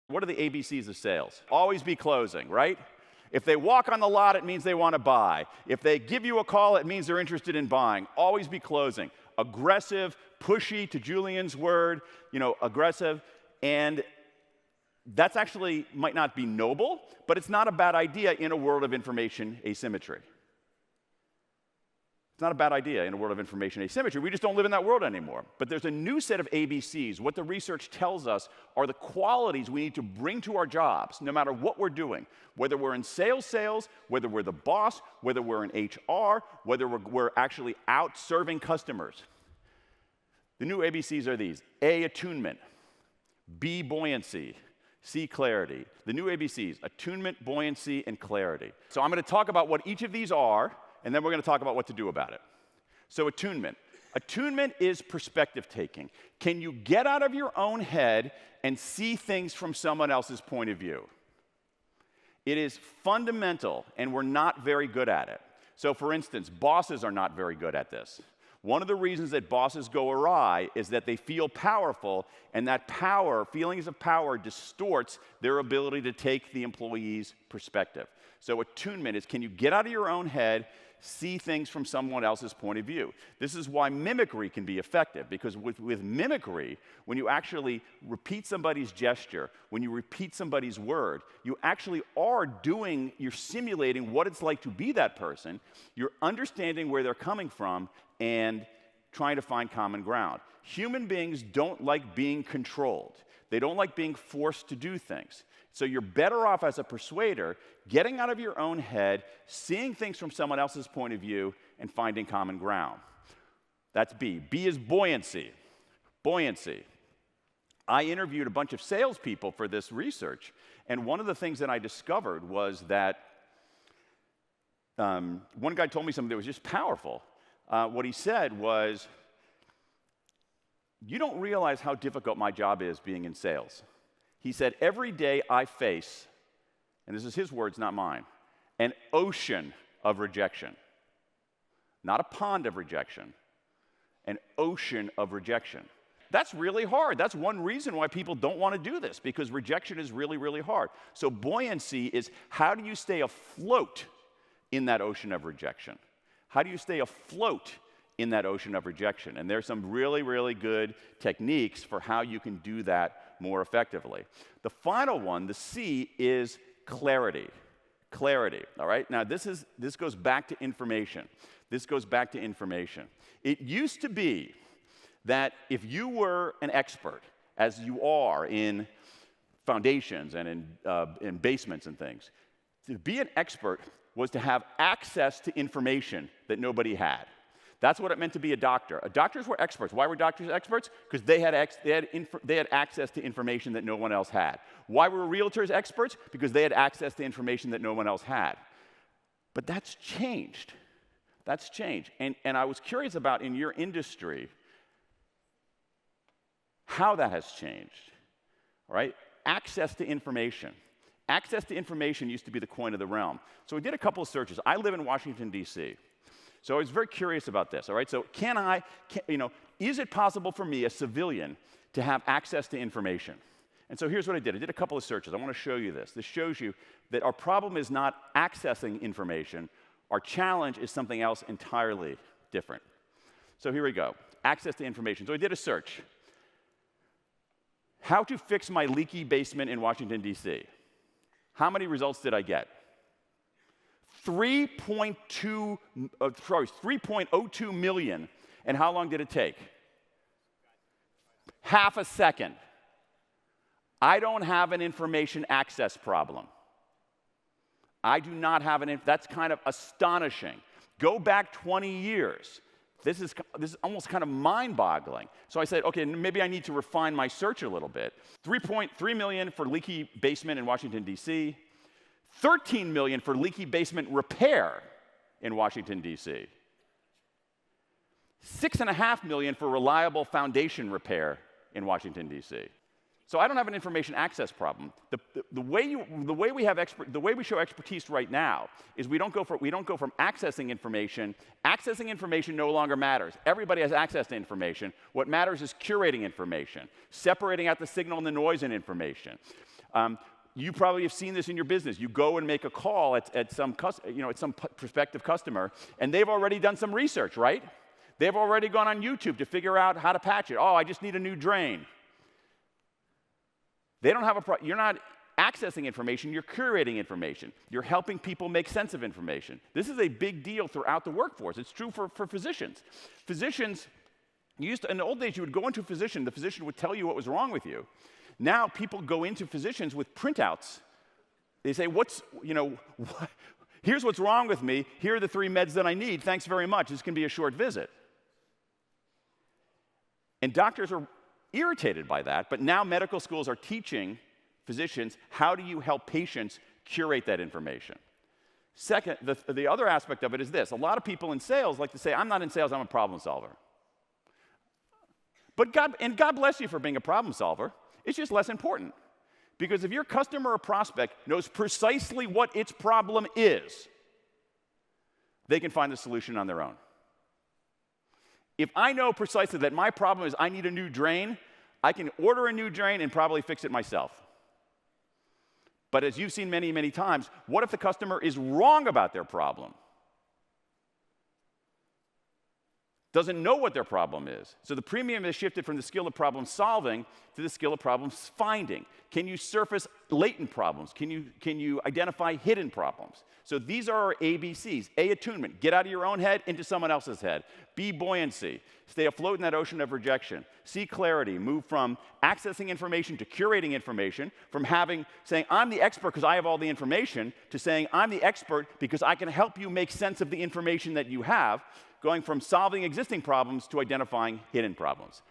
What are the ABCs of sales? Always be closing, right? If they walk on the lot, it means they want to buy. If they give you a call, it means they're interested in buying. Always be closing. Aggressive, pushy, to Julian's word, aggressive. And that's actually might not be noble, but it's not a bad idea in a world of information asymmetry. It's not a bad idea in a world of information asymmetry. We just don't live in that world anymore. But there's a new set of ABCs. What the research tells us are the qualities we need to bring to our jobs, no matter what we're doing, whether we're in sales, whether we're the boss, whether we're in HR, whether we're actually out serving customers. The new ABCs are these: A, attunement; B, buoyancy; C, clarity. The new ABCs: attunement, buoyancy, and clarity. So I'm going to talk about what each of these are, and then we're going to talk about what to do about it. So attunement. Attunement is perspective taking. Can you get out of your own head and see things from someone else's point of view? It is fundamental, and we're not very good at it. So for instance, bosses are not very good at this. One of the reasons that bosses go awry is that they feel powerful, and that power, feelings of power, distorts their ability to take the employee's perspective. So attunement is, can you get out of your own head, see things from someone else's point of view? This is why mimicry can be effective, because with mimicry, when you actually repeat somebody's gesture, when you repeat somebody's word, you actually are you're simulating what it's like to be that person. You're understanding where they're coming from and trying to find common ground. Human beings don't like being controlled. They don't like being forced to do things. So you're better off as a persuader getting out of your own head, seeing things from someone else's point of view, and finding common ground. That's B. B is buoyancy. Buoyancy. I interviewed a bunch of salespeople for this research, and one of the things that I discovered was that one guy told me something that was just powerful. What he said was, "You don't realize how difficult my job is being in sales." He said, "Every day I face," and this is his words, not mine, "an ocean of rejection." Not a pond of rejection, an ocean of rejection. That's really hard. That's one reason why people don't want to do this, because rejection is really, really hard. So buoyancy is, how do you stay afloat in that ocean of rejection? How do you stay afloat in that ocean of rejection? And there's some really, really good techniques for how you can do that more effectively. The final one, the C, is clarity. Clarity, all right? Now, this goes back to information. This goes back to information. It used to be that if you were an expert, as you are in foundations and in basements and things, to be an expert was to have access to information that nobody had. That's what it meant to be a doctor. Doctors were experts. Why were doctors experts? Because they had access to information that no one else had. Why were realtors experts? Because they had access to information that no one else had. But that's changed. That's changed. And I was curious about, in your industry, how that has changed. All right? Access to information. Access to information used to be the coin of the realm. So we did a couple of searches. I live in Washington, D.C., so I was very curious about this, all right? So is it possible for me, a civilian, to have access to information? And so here's what I did. I did a couple of searches. I want to show you this. This shows you that our problem is not accessing information. Our challenge is something else entirely different. So here we go. Access to information. So I did a search. How to fix my leaky basement in Washington, D.C. How many results did I get? 3.02 million. And how long did it take? Half a second. I don't have an information access problem. I do not have that's kind of astonishing. Go back 20 years. This is almost kind of mind-boggling. So I said, okay, maybe I need to refine my search a little bit. 3.3 million for leaky basement in Washington, D.C., 13 million for leaky basement repair in Washington, D.C., 6.5 million for reliable foundation repair in Washington, D.C. So I don't have an information access problem. The way we show expertise right now is we don't go from accessing information. Accessing information no longer matters. Everybody has access to information. What matters is curating information, separating out the signal and the noise in information. You probably have seen this in your business. You go and make a call at some prospective customer, and they've already done some research, right? They've already gone on YouTube to figure out how to patch it. Oh, I just need a new drain. They don't have you're not accessing information, you're curating information. You're helping people make sense of information. This is a big deal throughout the workforce. It's true for physicians. Physicians, in the old days, you would go into a physician, the physician would tell you what was wrong with you. Now people go into physicians with printouts. They say, here's what's wrong with me, here are the 3 meds that I need, thanks very much, this can be a short visit. And doctors are irritated by that, but now medical schools are teaching physicians, how do you help patients curate that information? Second, the other aspect of it is this. A lot of people in sales like to say, I'm not in sales, I'm a problem solver. But God bless you for being a problem solver. It's just less important. Because if your customer or prospect knows precisely what its problem is, they can find the solution on their own. If I know precisely that my problem is I need a new drain, I can order a new drain and probably fix it myself. But as you've seen many, many times, what if the customer is wrong about their problem? Doesn't know what their problem is. So the premium has shifted from the skill of problem solving to the skill of problem finding. Can you surface latent problems? Can you identify hidden problems? So these are our ABCs. A, attunement. Get out of your own head into someone else's head. B, buoyancy. Stay afloat in that ocean of rejection. C, clarity. Move from accessing information to curating information, from saying, I'm the expert because I have all the information, to saying, I'm the expert because I can help you make sense of the information that you have, going from solving existing problems to identifying hidden problems.